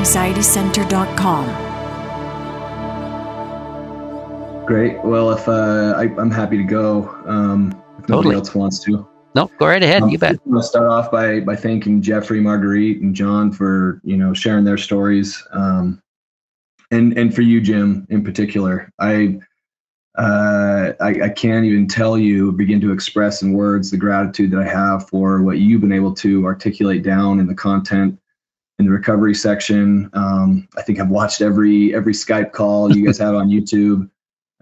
ReboundWithAnxietyCenter.com. Great. Well, if I'm happy to go, if nobody else wants to. No, go right ahead. You bet. I'm going to start off by thanking Jeffrey, Marguerite, and John for sharing their stories, and for you, Jim, in particular. I can't even begin to express in words the gratitude that I have for what you've been able to articulate down in the content in the recovery section. I think I've watched every SKYPE call you guys have on YouTube.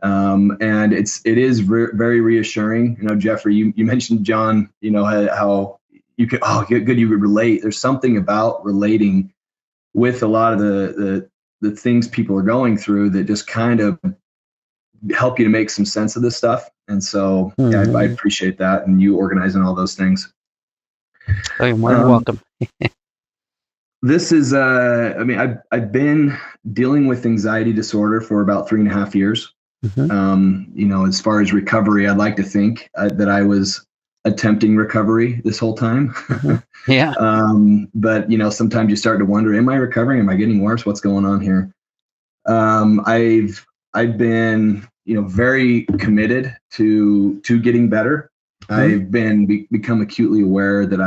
And it is very reassuring. Jeffrey, you mentioned John, how you could, good, you would relate. There's something about relating with a lot of the things people are going through that just kind of help you to make some sense of this stuff. And so I appreciate that, and you organizing all those things. Oh, you're more than welcome. This is, I've been dealing with anxiety disorder for about 3.5 years. As far as recovery, I'd like to think that I was attempting recovery this whole time. Yeah. But sometimes you start to wonder, am I recovering? Am I getting worse? What's going on here? I've been, very committed to getting better. I've become acutely aware that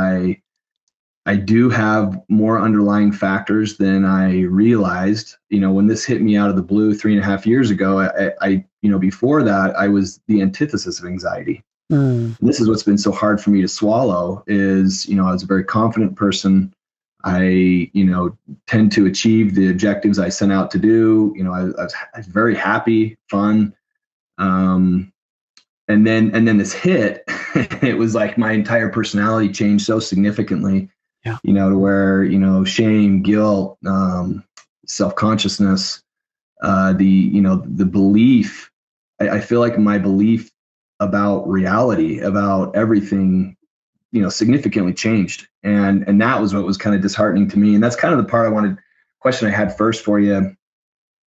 I do have more underlying factors than I realized. When this hit me out of the blue 3.5 years ago, I before that, I was the antithesis of anxiety. This is what's been so hard for me to swallow is, I was a very confident person. I, tend to achieve the objectives I set out to do. I was very happy, fun. And then this hit, it was like my entire personality changed so significantly. Yeah. To where, shame, guilt, self-consciousness, the belief, I feel like my belief about reality, about everything, significantly changed. And that was what was kind of disheartening to me. And that's kind of the question I had first for you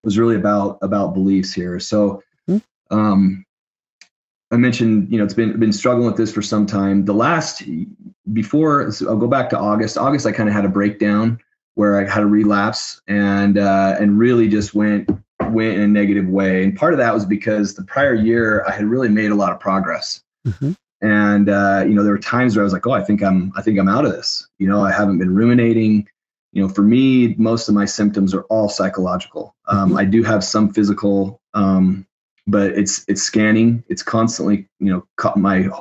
was really about beliefs here. So, I mentioned, it's been struggling with this for some time. I'll go back to August. I kind of had a breakdown where I had a relapse and really just went in a negative way. And part of that was because the prior year I had really made a lot of progress. And there were times where I was like, I think I'm out of this. I haven't been ruminating. For me, most of my symptoms are all psychological. I do have some physical, but it's scanning. It's constantly,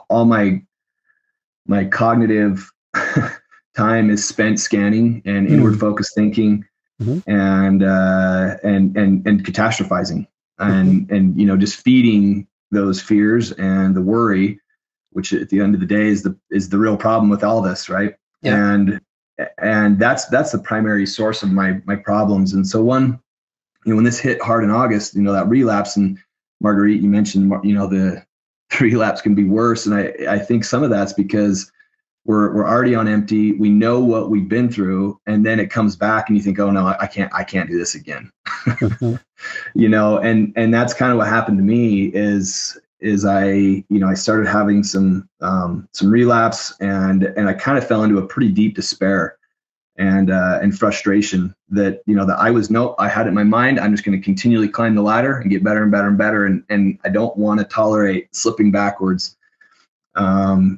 all my cognitive time is spent scanning and inward focused thinking, and catastrophizing, and just feeding those fears and the worry, which at the end of the day is the real problem with all this, right? Yeah. And that's the primary source of my problems. And so when this hit hard in August, that relapse, and Marguerite, you mentioned, the relapse can be worse. And I think some of that's because we're already on empty. We know what we've been through, and then it comes back and you think, oh no, I can't do this again. And that's kind of what happened to me is I started having some relapse, and I kind of fell into a pretty deep despair and frustration that I had it in my mind, I'm just going to continually climb the ladder and get better and better and better, and I don't want to tolerate slipping backwards,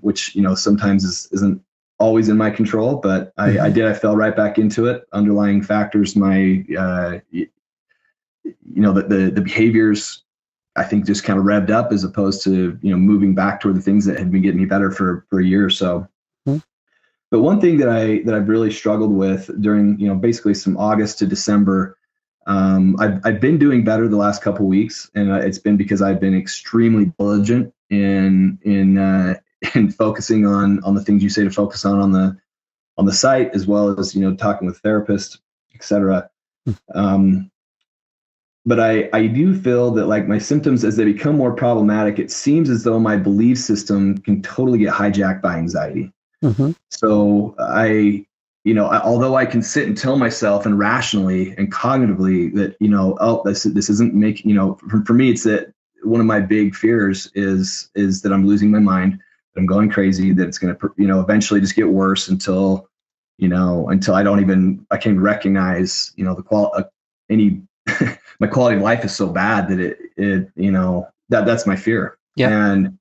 which sometimes isn't always in my control, but I fell right back into it. Underlying factors, my the behaviors, I think, just kind of revved up, as opposed to moving back toward the things that had been getting me better for a year or so. But one thing that I've really struggled with during basically some August to December, I've been doing better the last couple of weeks, and it's been because I've been extremely diligent in focusing on the things you say to focus on the site, as well as talking with therapists, etc. But I do feel that, like, my symptoms, as they become more problematic, it seems as though my belief system can totally get hijacked by anxiety. So although I can sit and tell myself and rationally and cognitively that, this isn't making, for me, it's that one of my big fears is that I'm losing my mind, that I'm going crazy, that it's going to, eventually just get worse until until I can't recognize, any, my quality of life is so bad that that's my fear. Yeah. And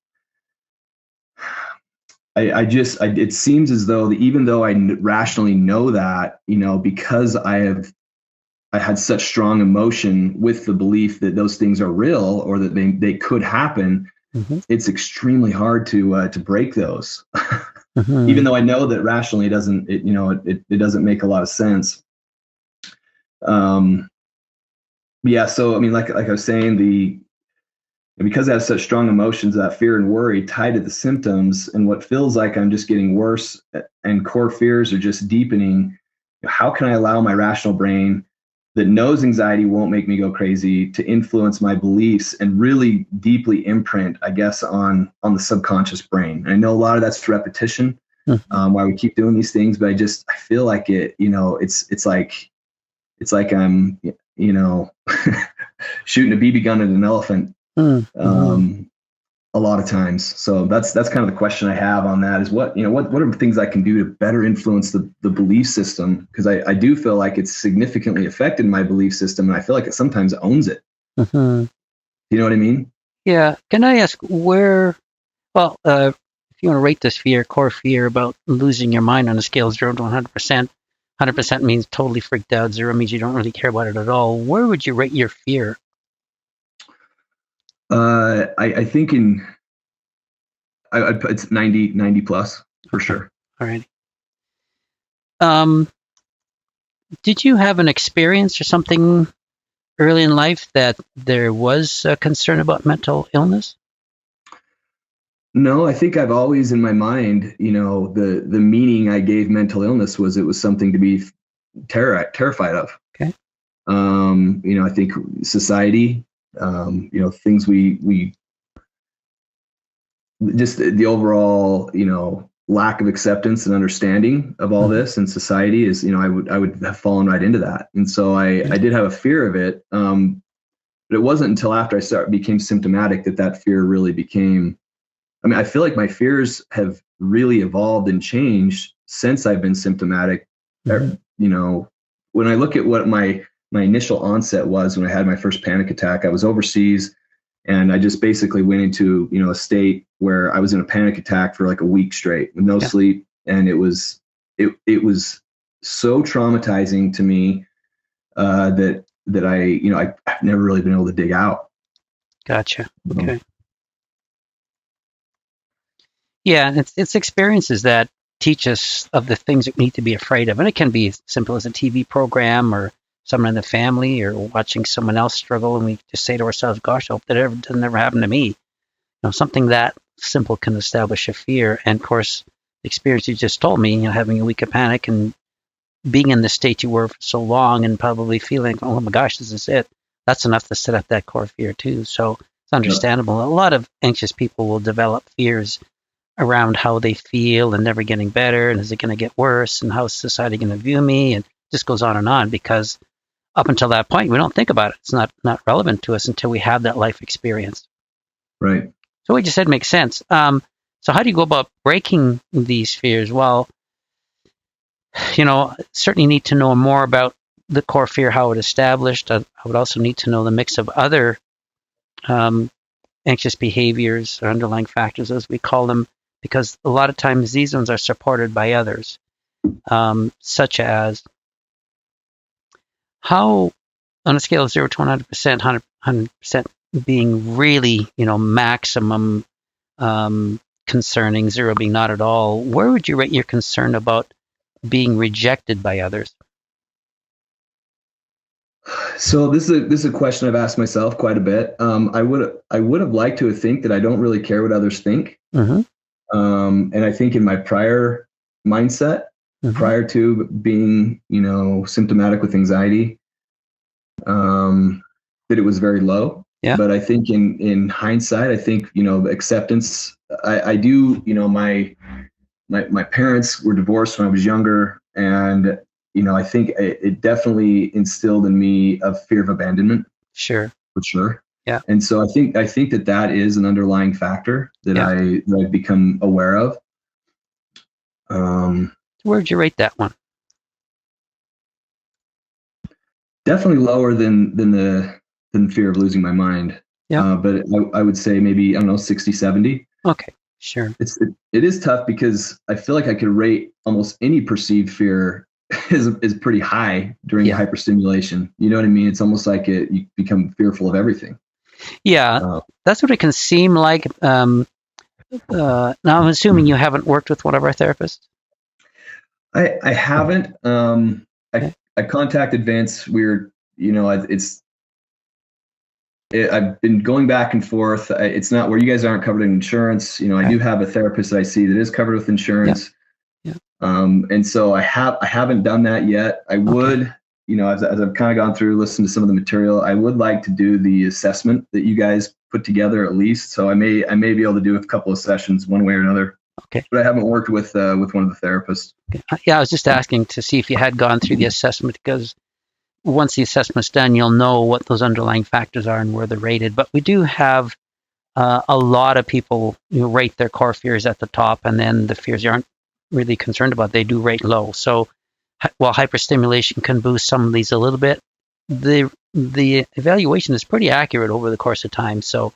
it seems as though even though I rationally know that, because I had such strong emotion with the belief that those things are real or that they could happen, it's extremely hard to break those. Even though I know that rationally it doesn't make a lot of sense. Yeah. So, I mean, like I was saying, because I have such strong emotions, that fear and worry tied to the symptoms and what feels like I'm just getting worse and core fears are just deepening. How can I allow my rational brain that knows anxiety won't make me go crazy to influence my beliefs and really deeply imprint, I guess, on the subconscious brain? And I know a lot of that's repetition, why we keep doing these things, but I feel like it's like I'm, shooting a BB gun at an elephant. A lot of times. So that's kind of the question I have on that is what are things I can do to better influence the belief system? Because I do feel like it's significantly affected my belief system, and I feel like it sometimes owns it. You know what I mean? Yeah. Can I ask if you want to rate this core fear about losing your mind on a scale of 0 to 100%, 100% means totally freaked out, 0 means you don't really care about it at all. Where would you rate your fear? I think I'd put it's 90 plus for sure. All right. Did you have an experience or something early in life that there was a concern about mental illness? No, I think I've always in my mind, the meaning I gave mental illness was it was something to be terrified of. Okay. I think society, things we just the overall, lack of acceptance and understanding of all this in society is, I would have fallen right into that. And so I did have a fear of it. But it wasn't until after I became symptomatic that fear really became, I feel like my fears have really evolved and changed since I've been symptomatic. When I look at what my initial onset was when I had my first panic attack, I was overseas and I just basically went into, a state where I was in a panic attack for like a week straight with no sleep. And it was so traumatizing to me that I've never really been able to dig out. Gotcha. Okay. Yeah, and it's experiences that teach us of the things that we need to be afraid of. And it can be as simple as a TV program or someone in the family or watching someone else struggle. And we just say to ourselves, gosh, I hope that doesn't ever happen to me. Something that simple can establish a fear. And of course, the experience you just told me, having a week of panic and being in the state you were for so long and probably feeling, oh my gosh, this is it. That's enough to set up that core fear too. So it's understandable. A lot of anxious people will develop fears around how they feel and never getting better, and is it going to get worse, and how is society going to view me, and just goes on, because up until that point we don't think about it. It's not relevant to us until we have that life experience. Right. So what you said makes sense. So how do you go about breaking these fears? Well, certainly need to know more about the core fear, how it established. I would also need to know the mix of other anxious behaviors or underlying factors, as we call them, because a lot of times these ones are supported by others, such as how, on a scale of 0 to 100%, 100% being really, maximum concerning, 0 being not at all, where would you rate your concern about being rejected by others? So this is a question I've asked myself quite a bit. I would have liked to think that I don't really care what others think. And I think in my prior mindset, prior to being, symptomatic with anxiety, that it was very low. Yeah. But I think in hindsight, I think, acceptance, I do, my parents were divorced when I was younger, and I think it definitely instilled in me a fear of abandonment. Sure. For sure. Yeah. And so I think that is an underlying factor that I've become aware of. Where'd you rate that one? Definitely lower than fear of losing my mind. Yeah. But I would say maybe, I don't know, 60, 70. Okay. Sure. It is tough because I feel like I could rate almost any perceived fear is pretty high during Yeah. hyperstimulation. You know what I mean? It's almost like you become fearful of everything. Yeah. That's what it can seem like. Now I'm assuming you haven't worked with one of our therapists. I haven't. Okay. I contacted Vince. I've been going back and forth. It's not where you guys aren't covered in insurance. I do have a therapist that I see that is covered with insurance. Yeah. And so I haven't done that yet. I would, as I've kind of gone through, listened to some of the material, I would like to do the assessment that you guys put together at least. So I may be able to do a couple of sessions one way or another. Okay. But I haven't worked with one of the therapists. Okay. Yeah, I was just asking to see if you had gone through the assessment, because once the assessment's done, you'll know what those underlying factors are and where they're rated. But we do have a lot of people who rate their core fears at the top, and then the fears you aren't really concerned about, they do rate low. So while hyperstimulation can boost some of these a little bit, the evaluation is pretty accurate over the course of time. So,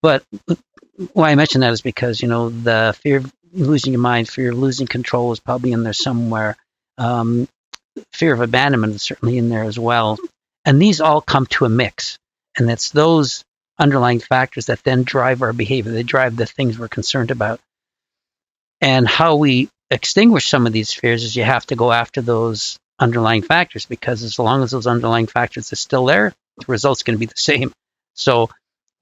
but why I mention that is because, the fear of losing your mind, fear of losing control is probably in there somewhere. Fear of abandonment is certainly in there as well. And these all come to a mix. And it's those underlying factors that then drive our behavior. They drive the things we're concerned about. And how we extinguish some of these fears is you have to go after those underlying factors, because as long as those underlying factors are still there, the result's going to be the same. So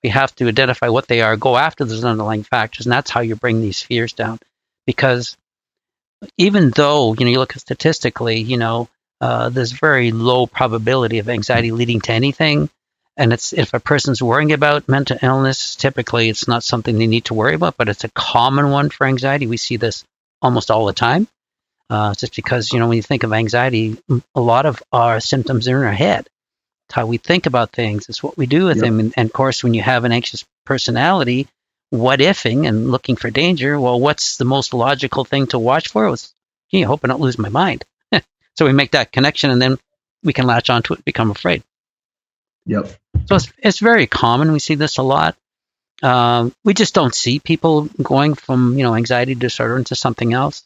we have to identify what they are, go after those underlying factors, and that's how you bring these fears down. Because even though, you look at statistically, there's very low probability of anxiety leading to anything. And if a person's worrying about mental illness, typically it's not something they need to worry about, but it's a common one for anxiety. We see this almost all the time. Just because, when you think of anxiety, a lot of our symptoms are in our head. It's how we think about things. It's what we do with them. And of course, when you have an anxious personality, what ifing and looking for danger, well, what's the most logical thing to watch for? It was, I hope I don't lose my mind. So we make that connection, and then we can latch onto it and become afraid. Yep. So it's very common. We see this a lot. We just don't see people going from, anxiety disorder into something else.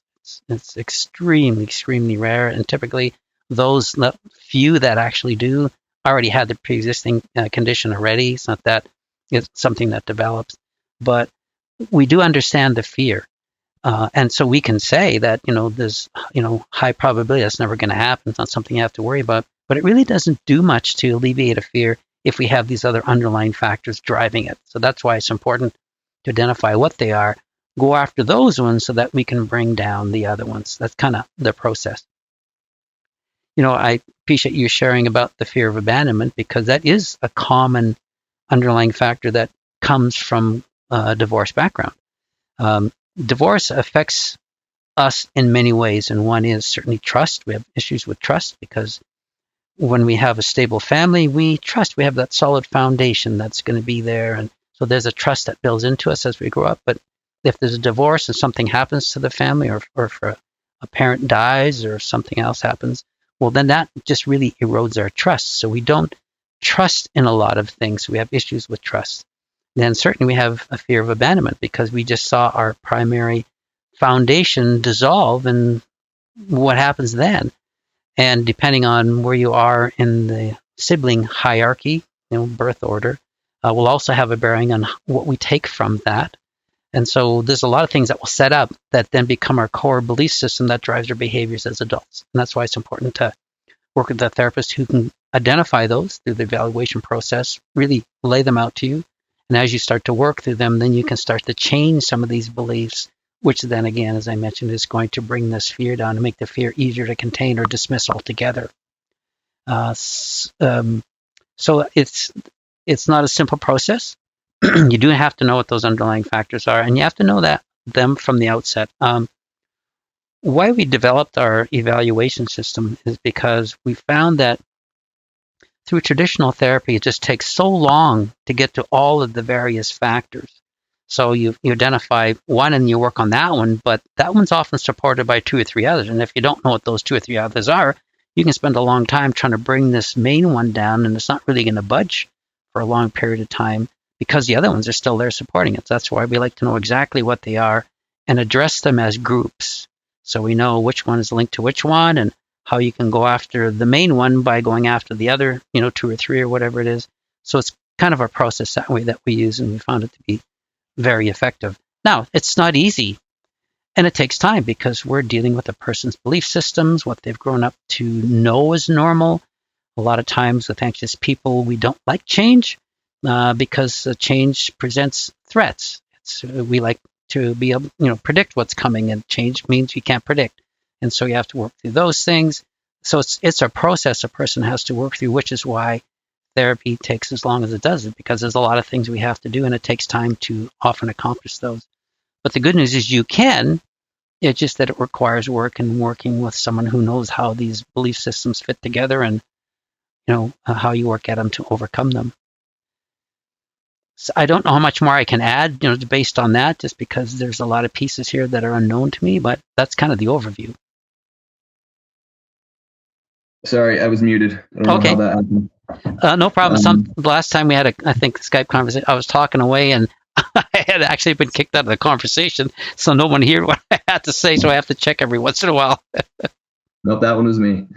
It's extremely, extremely rare. And typically those few that actually do already had the pre-existing condition already. It's not that it's something that develops. But we do understand the fear. And so we can say that, there's, high probability that's never going to happen. It's not something you have to worry about. But it really doesn't do much to alleviate a fear if we have these other underlying factors driving it. So that's why it's important to identify what they are, go after those ones so that we can bring down the other ones. That's kind of the process. I appreciate you sharing about the fear of abandonment, because that is a common underlying factor that comes from a divorce background. Divorce affects us in many ways, and one is certainly trust. We have issues with trust because when we have a stable family, we trust. We have that solid foundation that's going to be there, and so there's a trust that builds into us as we grow up. But if there's a divorce and something happens to the family, or if a parent dies or something else happens, well, then that just really erodes our trust. So we don't trust in a lot of things. We have issues with trust. Then certainly we have a fear of abandonment because we just saw our primary foundation dissolve, and what happens then? And depending on where you are in the sibling hierarchy, birth order, will also have a bearing on what we take from that. And so there's a lot of things that will set up that then become our core belief system that drives our behaviors as adults. And that's why it's important to work with a therapist who can identify those through the evaluation process, really lay them out to you. And as you start to work through them, then you can start to change some of these beliefs, which then again, as I mentioned, is going to bring this fear down and make the fear easier to contain or dismiss altogether. So it's not a simple process. You do have to know what those underlying factors are, and you have to know them from the outset. Why we developed our evaluation system is because we found that through traditional therapy, it just takes so long to get to all of the various factors. So you identify one and you work on that one, but that one's often supported by two or three others. And if you don't know what those two or three others are, you can spend a long time trying to bring this main one down, and it's not really going to budge for a long period of time because the other ones are still there supporting it. So that's why we like to know exactly what they are and address them as groups, so we know which one is linked to which one and how you can go after the main one by going after the other, 2 or 3 or whatever it is. So it's kind of a process that way that we use, and we found it to be very effective. Now, it's not easy, and it takes time because we're dealing with a person's belief systems, what they've grown up to know is normal. A lot of times with anxious people, we don't like change because change presents threats. We like to be able, predict what's coming, and change means you can't predict. And so you have to work through those things. So it's a process a person has to work through, which is why therapy takes as long as it does, because there's a lot of things we have to do, and it takes time to often accomplish those. But the good news is you can. It's just that it requires work and working with someone who knows how these belief systems fit together and, how you work at them to overcome them. So I don't know how much more I can add, based on that, just because there's a lot of pieces here that are unknown to me, but that's kind of the overview. Sorry, I was muted. I don't know how that happened. No problem. Last time we had a Skype conversation, I was talking away, and I had actually been kicked out of the conversation, so no one heard what I had to say, so I have to check every once in a while. Nope, that one was me.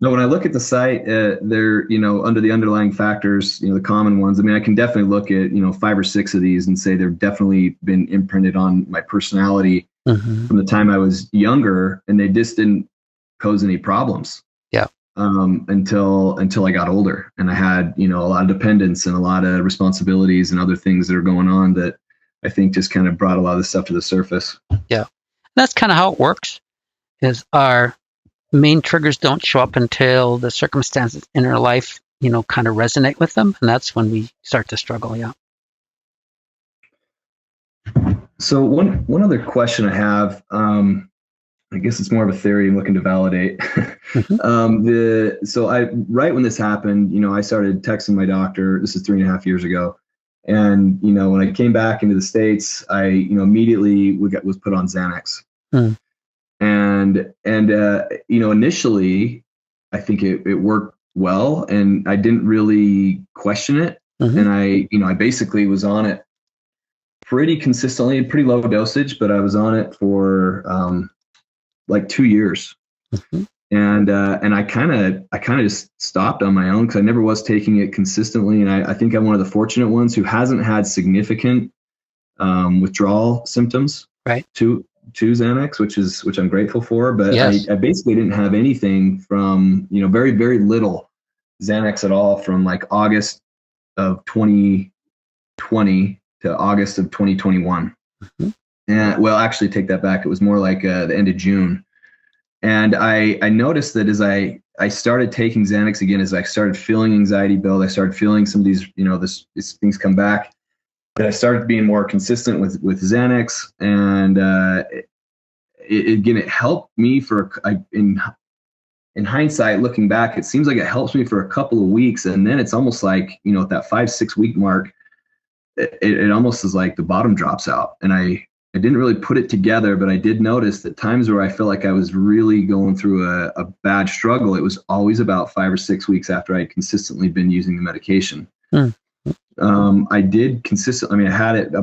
No, when I look at the site, they're, under the underlying factors, the common ones. I mean, I can definitely look at, 5 or 6 of these and say they've definitely been imprinted on my personality from the time I was younger, and they just didn't pose any problems. Yeah. Until I got older, and I had, a lot of dependence and a lot of responsibilities and other things that are going on that I think just kind of brought a lot of this stuff to the surface. Yeah. That's kind of how it works, is our main triggers don't show up until the circumstances in our life, kind of resonate with them. And that's when we start to struggle. Yeah. So one other question I have, I guess it's more of a theory I'm looking to validate. So right when this happened, I started texting my doctor. This is 3.5 years ago. And, when I came back into the States, I, immediately was put on Xanax. And initially I think it worked well, and I didn't really question it. And I basically was on it pretty consistently, pretty low dosage, but I was on it for, like 2 years. And I kind of just stopped on my own because I never was taking it consistently. And I think I'm one of the fortunate ones who hasn't had significant withdrawal symptoms to Xanax, which I'm grateful for. But yes. I basically didn't have anything from, very, very little Xanax at all from like August of 2020 to August of 2021. And well, actually take that back. It was more like the end of June. And I noticed that as I started taking Xanax again, as I started feeling anxiety build, I started feeling some of these, these things come back, that I started being more consistent with Xanax. And it helped me in hindsight, looking back, it seems like it helps me for a couple of weeks. And then it's almost like, at that 5-6 week mark, it almost is like the bottom drops out. And I didn't really put it together, but I did notice that times where I felt like I was really going through a bad struggle, it was always about 5 or 6 weeks after I had consistently been using the medication. I did consistently, I had it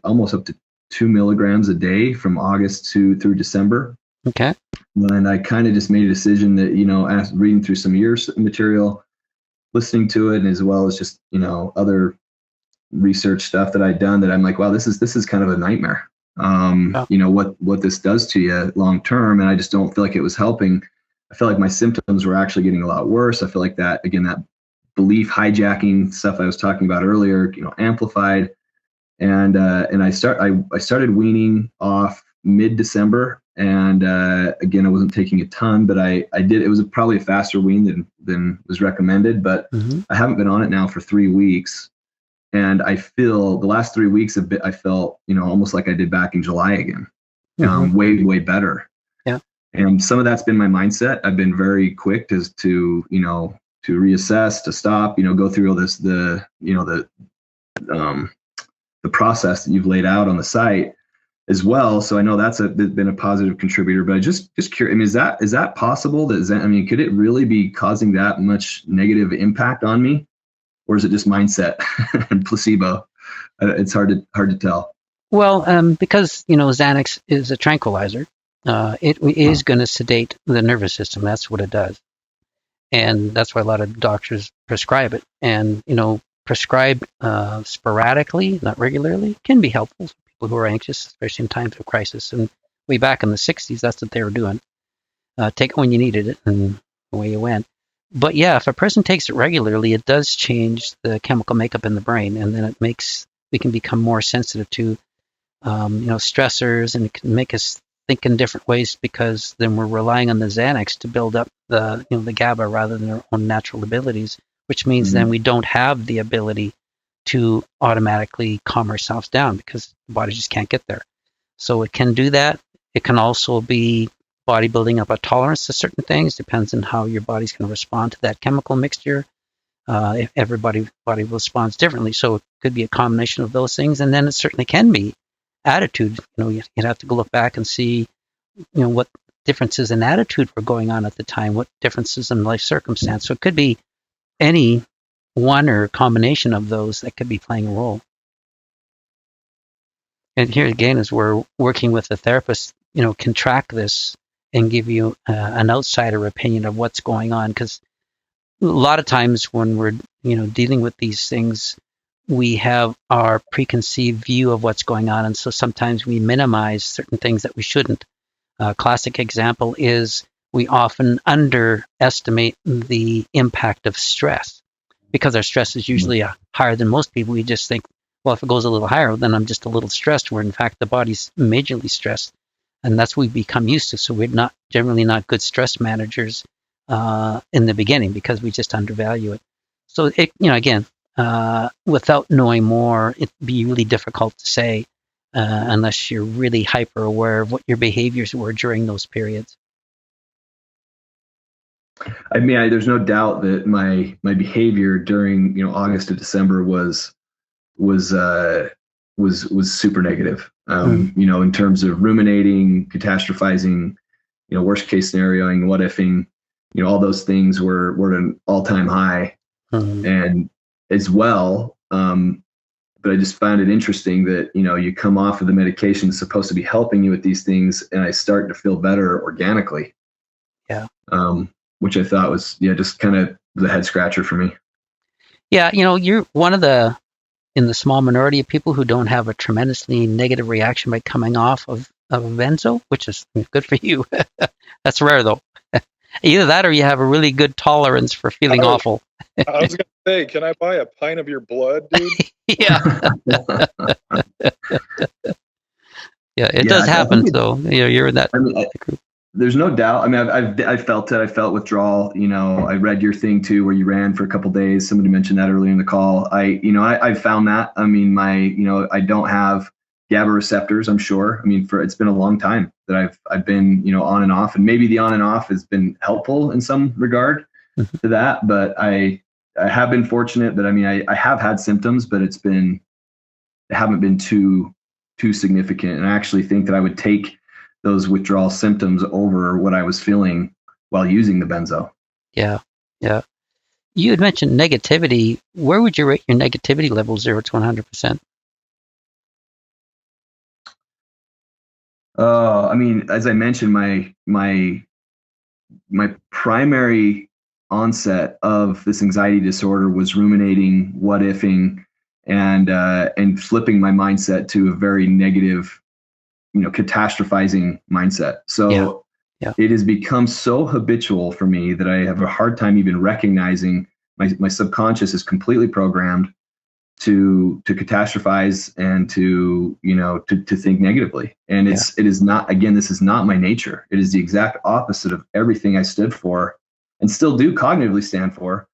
almost up to 2 milligrams a day from August through December. Okay. And I kind of just made a decision that, after reading through some of your material, listening to it, and as well as just, other research stuff that I'd done, that I'm like, wow, this is kind of a nightmare. What this does to you long term. And I just don't feel like it was helping. I feel like my symptoms were actually getting a lot worse. I feel like that belief hijacking stuff I was talking about earlier, amplified. And I started weaning off mid-December. And again, I wasn't taking a ton, but I did. It was probably a faster wean than was recommended, but I haven't been on it now for 3 weeks. And I feel the last 3 weeks I felt, almost like I did back in July again, way, way better. Yeah. And some of that's been my mindset. I've been very quick to reassess, to stop, go through all this, the process that you've laid out on the site. as well. So I know that's been a positive contributor, but I just curious. I mean, is that possible? I mean, could it really be causing that much negative impact on me, or is it just mindset and placebo? It's hard to tell. Well, because Xanax is a tranquilizer, it is going to sedate the nervous system. That's what it does, and that's why a lot of doctors prescribe it. And prescribed sporadically, not regularly, can be helpful for people who are anxious, especially in times of crisis. And way back in the '60s, that's what they were doing. Take it when you needed it, and away you went. But yeah, if a person takes it regularly, it does change the chemical makeup in the brain, and then we can become more sensitive to stressors, and it can make us think in different ways because then we're relying on the Xanax to build up the GABA rather than our own natural abilities, which means then we don't have the ability to automatically calm ourselves down because the body just can't get there. So it can do that. It can also be body building up a tolerance to certain things. Depends on how your body's going to respond to that chemical mixture. If everybody body responds differently, so it could be a combination of those things, and then it certainly can be attitude. You'd have to go look back and see, what differences in attitude were going on at the time, what differences in life circumstance. So it could be any one or combination of those that could be playing a role. And here again is where working with a therapist, can track this and give you an outsider opinion of what's going on. Because a lot of times when we're, dealing with these things, we have our preconceived view of what's going on. And so sometimes we minimize certain things that we shouldn't. A classic example is we often underestimate the impact of stress. Because our stress is usually higher than most people, we just think, well, if it goes a little higher, then I'm just a little stressed, where in fact the body's majorly stressed. And that's what we become used to. So we're generally not good stress managers in the beginning because we just undervalue it. So again, without knowing more, it'd be really difficult to say unless you're really hyper aware of what your behaviors were during those periods. I mean, there's no doubt that my behavior during August to December was super negative. In terms of ruminating, catastrophizing, worst case scenarioing, what ifing, all those things were at an all-time high. And as well, but I just found it interesting that you come off of the medication that's supposed to be helping you with these things, and I start to feel better organically. Yeah. Which I thought was just kind of the head scratcher for me. Yeah, you're one of in the small minority of people who don't have a tremendously negative reaction by coming off of a benzo, which is good for you. That's rare though. Either that or you have a really good tolerance for feeling awful. I was going to say, can I buy a pint of your blood, dude? Yeah. Yeah, it does happen. So you're in that group. There's no doubt. I mean, I felt it. I felt withdrawal. I read your thing too, where you ran for a couple of days. Somebody mentioned that earlier in the call. I found that. I mean, I don't have GABA receptors. I'm sure. I mean, it's been a long time that I've been, on and off, and maybe the on and off has been helpful in some regard to that. But I have been fortunate that, I mean, I have had symptoms, but it haven't been too significant. And I actually think that I would take those withdrawal symptoms over what I was feeling while using the benzo. Yeah. Yeah. You had mentioned negativity. Where would you rate your negativity level, 0 to 100%? I mean, as I mentioned, my primary onset of this anxiety disorder was ruminating, what ifing, and flipping my mindset to a very negative, catastrophizing mindset. So it has become so habitual for me that I have a hard time even recognizing my subconscious is completely programmed to catastrophize and to think negatively. And it is not, again, this is not my nature. It is the exact opposite of everything I stood for and still do cognitively stand for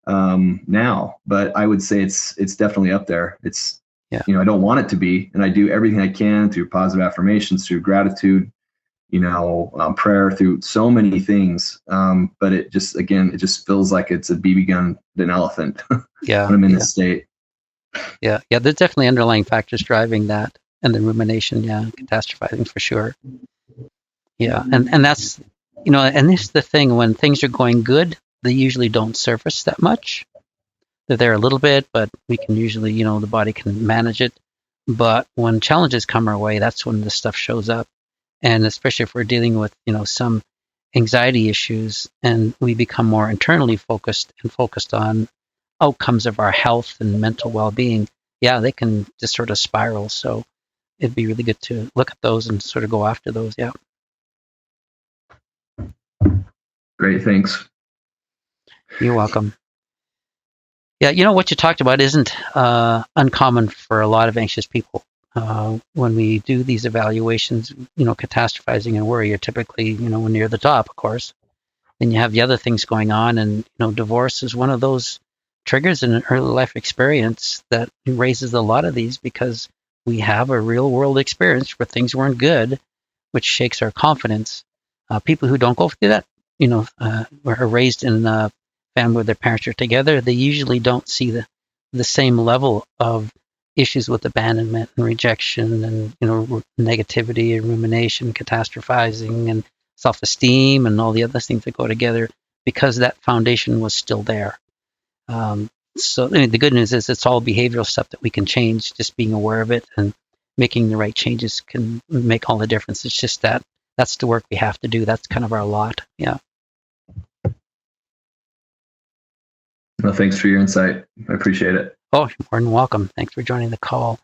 now. But I would say it's definitely up there. It's, I don't want it to be, and I do everything I can through positive affirmations, through gratitude, prayer, through so many things. But it just feels like it's a BB gun than an elephant when I'm in this state. Yeah. There's definitely underlying factors driving that. And the rumination, yeah, catastrophizing for sure. Yeah, and that's, and this is the thing, when things are going good, they usually don't surface that much. They're there a little bit, but we can usually, the body can manage it. But when challenges come our way, that's when this stuff shows up. And especially if we're dealing with, some anxiety issues, and we become more internally focused and focused on outcomes of our health and mental well-being, yeah, they can just sort of spiral. So it'd be really good to look at those and sort of go after those. Yeah. Great, thanks. You're welcome. Yeah, what you talked about isn't uncommon for a lot of anxious people. When we do these evaluations, catastrophizing and worry are typically, when near the top, of course. Then you have the other things going on, and divorce is one of those triggers in an early life experience that raises a lot of these, because we have a real world experience where things weren't good, which shakes our confidence. People who don't go through that, are raised in a family where their parents are together, they usually don't see the same level of issues with abandonment and rejection and negativity and rumination, catastrophizing and self-esteem and all the other things that go together, because that foundation was still there. So the good news is it's all behavioral stuff that we can change. Just being aware of it and making the right changes can make all the difference. It's just that's the work we have to do. That's kind of our lot. Yeah. Well, thanks for your insight. I appreciate it. Oh, you're more than welcome. Thanks for joining the call.